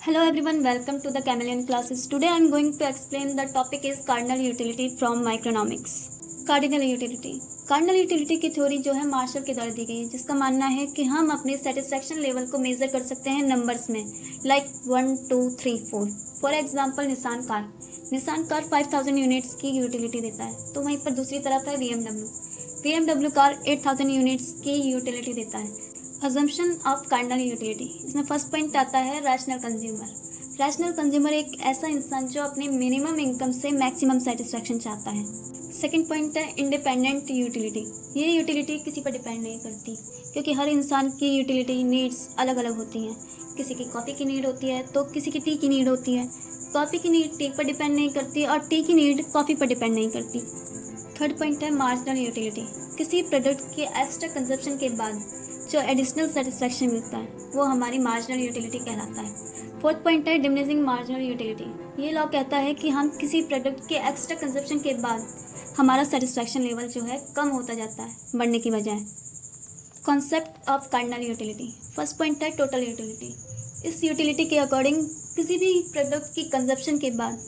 Hello everyone, welcome to the Chameleon classes. Today I am going to explain the topic is cardinal utility from microeconomics. Cardinal utility की theory जो है martial के द्वारा दी गई है, जिसका मानना है कि हम अपने सेटिस्फैक्शन लेवल को मेजर कर सकते हैं नंबर्स में, like 1 2 3 4। For example Nissan car 5000 units की यूटिलिटी देता है, तो वहीं पर दूसरी तरफ है BMW कार 8000 यूनिट्स की यूटिलिटी देता है। अजम्पशन ऑफ कार्डिनल यूटिलिटी, इसमें फर्स्ट पॉइंट आता है रैशनल कंज्यूमर एक ऐसा इंसान जो अपने मिनिमम इनकम से मैक्सिमम सेटिस्फैक्शन चाहता है। सेकंड पॉइंट है इंडिपेंडेंट यूटिलिटी, ये यूटिलिटी किसी पर डिपेंड नहीं करती, क्योंकि हर इंसान की यूटिलिटी नीड्स अलग अलग होती हैं। किसी की कॉफ़ी की नीड होती है तो किसी की टी की नीड होती है। कॉफ़ी की नीड टी पर डिपेंड नहीं करती और टी की नीड कॉफ़ी पर डिपेंड नहीं करती। थर्ड पॉइंट है मार्जिनल यूटिलिटी, किसी प्रोडक्ट के एक्स्ट्रा कंजप्शन के बाद जो एडिशनल सेटिस्फैक्शन मिलता है वो हमारी मार्जिनल यूटिलिटी कहलाता है। फोर्थ पॉइंट है डिमिनिशिंग मार्जिनल यूटिलिटी, ये लॉ कहता है कि हम किसी प्रोडक्ट के एक्स्ट्रा कंजप्शन के बाद हमारा सेटिस्फैक्शन लेवल जो है कम होता जाता है बढ़ने की बजाय। Concept of cardinal utility, first point है टोटल यूटिलिटी, इस यूटिलिटी के अकॉर्डिंग किसी भी प्रोडक्ट की कंजप्शन के बाद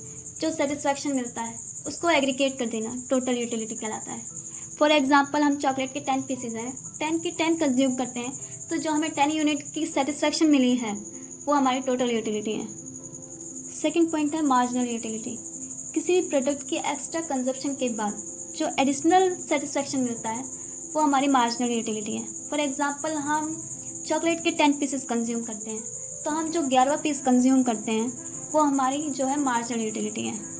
जो सेटिस्फैक्शन मिलता है उसको एग्रीगेट कर देना टोटल यूटिलिटी कहलाता है। फॉर एग्जाम्पल हम चॉकलेट के 10 पीसेज हैं, 10 की 10 कंज्यूम करते हैं, तो जो हमें 10 यूनिट की सेटिस्फैक्शन मिली है वो हमारी टोटल यूटिलिटी है। सेकंड पॉइंट है मार्जिनल यूटिलिटी, किसी भी प्रोडक्ट की एक्स्ट्रा कंजप्शन के बाद जो एडिशनल सेटिस्फैक्शन मिलता है वो हमारी मार्जिनल यूटिलिटी है। फॉर एग्जाम्पल हम चॉकलेट के 10 पीसेस कंज्यूम करते हैं, तो हम जो 11वां पीस कंज्यूम करते हैं वो हमारी जो है मार्जिनल यूटिलिटी है।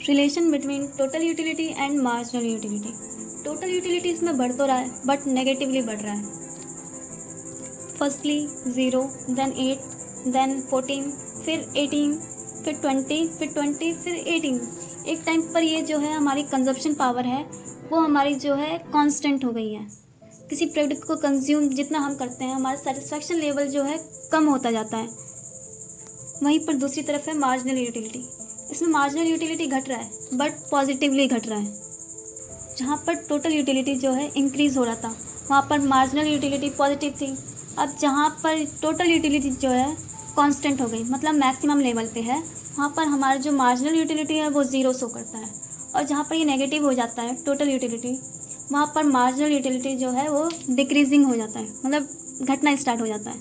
Relation between total utility and marginal utility, total utility इसमें बढ़ तो रहा है बट नेगेटिवली बढ़ रहा है। फर्स्टली 0, देन 8, देन 14, फिर 18, फिर 20, फिर 20, फिर 18। एक टाइम पर ये जो है हमारी कंजप्शन पावर है वो हमारी जो है कांस्टेंट हो गई है। किसी प्रोडक्ट को कंज्यूम जितना हम करते हैं हमारा सेटिस्फैक्शन लेवल जो है कम होता जाता है। वहीं पर दूसरी तरफ है मार्जिनल यूटिलिटी, इसमें मार्जिनल यूटिलिटी घट रहा है बट पॉजिटिवली घट रहा है। जहाँ पर टोटल यूटिलिटी जो है इंक्रीज़ हो रहा था वहाँ पर मार्जिनल यूटिलिटी पॉजिटिव थी। अब जहाँ पर टोटल यूटिलिटी जो है कांस्टेंट हो गई, मतलब मैक्सिमम लेवल पे है, वहाँ पर हमारा जो मार्जिनल यूटिलिटी है वो 0 शो करता है। और जहाँ पर ये नेगेटिव हो जाता है टोटल यूटिलिटी, वहाँ पर मार्जिनल यूटिलिटी जो है वो डिक्रीजिंग हो जाता है, मतलब घटना स्टार्ट हो जाता है।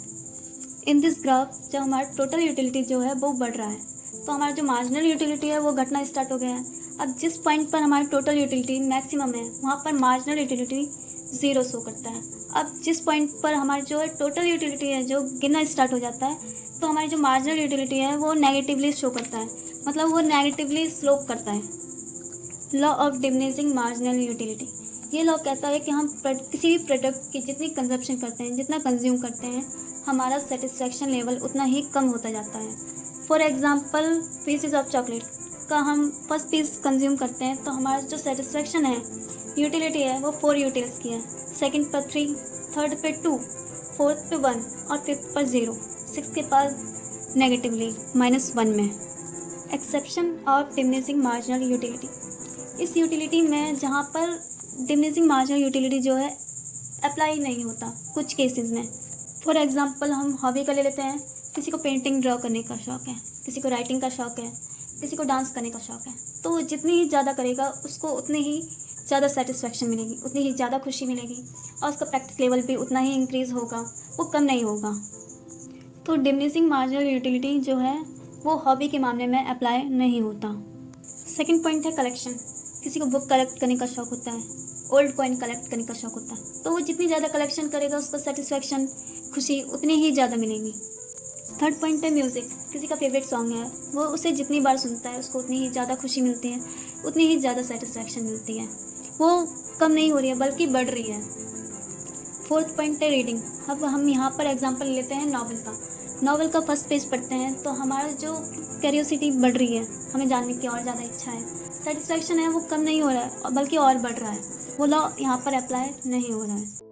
इन दिस ग्राफ जब हमारा टोटल यूटिलिटी जो है वो बढ़ रहा है तो हमारा जो मार्जिनल यूटिलिटी है वो घटना स्टार्ट हो गया है। अब जिस पॉइंट पर हमारी टोटल यूटिलिटी मैक्सिमम है वहाँ पर मार्जिनल यूटिलिटी 0 शो करता है। अब जिस पॉइंट पर हमारी जो है टोटल यूटिलिटी है जो गिरना स्टार्ट हो जाता है तो हमारी जो मार्जिनल यूटिलिटी है वो नेगेटिवली शो करता है, मतलब वो नेगेटिवली स्लोप करता है। Law of diminishing marginal utility, ये लॉ कहता है कि हम किसी भी प्रोडक्ट की जितनी कंजप्शन करते हैं, जितना कंज्यूम करते हैं, हमारा सेटिस्फैक्शन लेवल उतना ही कम होता जाता है। For example pieces of chocolate का हम फर्स्ट पीस कंज्यूम करते हैं तो हमारा जो सेटिस्फैक्शन है यूटिलिटी है वो 4 यूटिल्स की है। सेकंड पर 3, थर्ड पे 2, फोर्थ पे 1 और फिफ्थ पर 0, सिक्स के पास नेगेटिवली -1 में। Exception of diminishing marginal utility, इस यूटिलिटी में जहाँ पर डिमिनिशिंग मार्जिनल यूटिलिटी जो है अप्लाई नहीं होता कुछ केसेस में। फॉर एग्ज़ाम्पल हम हॉबी का ले लेते हैं, किसी को पेंटिंग ड्रॉ करने का शौक़ है, किसी को राइटिंग का शौक़ है, किसी को डांस करने का शौक़ है, तो वो जितनी ही ज़्यादा करेगा उसको उतनी ही ज़्यादा सेटिस्फैक्शन मिलेगी, उतनी ही ज़्यादा खुशी मिलेगी और उसका प्रैक्टिस लेवल भी उतना ही इंक्रीज़ होगा, वो कम नहीं होगा। तो डिमिनिशिंग मार्जिनल यूटिलिटी जो है वो हॉबी के मामले में अप्लाई नहीं होता। सेकेंड पॉइंट है कलेक्शन, किसी को बुक कलेक्ट करने का शौक़ होता है, ओल्ड कॉइन कलेक्ट करने का शौक़ होता है, तो वो जितनी ज़्यादा कलेक्शन करेगा उसको सेटिस्फैक्शन खुशी उतनी ही ज़्यादा मिलेगी। थर्ड पॉइंट है म्यूज़िक, किसी का फेवरेट सॉन्ग है वो उसे जितनी बार सुनता है उसको उतनी ही ज़्यादा खुशी मिलती है, उतनी ही ज़्यादा सेटिस्फैक्शन मिलती है, वो कम नहीं हो रही है बल्कि बढ़ रही है। फोर्थ पॉइंट है रीडिंग, अब हम यहाँ पर एग्जांपल लेते हैं नॉवल का फर्स्ट पेज पढ़ते हैं तो हमारा जो क्यूरियोसिटी बढ़ रही है, हमें जानने की और ज़्यादा इच्छा है, सेटिस्फैक्शन है वो कम नहीं हो रहा है बल्कि और बढ़ रहा है। वो लॉ यहाँ पर अप्लाई नहीं हो रहा है।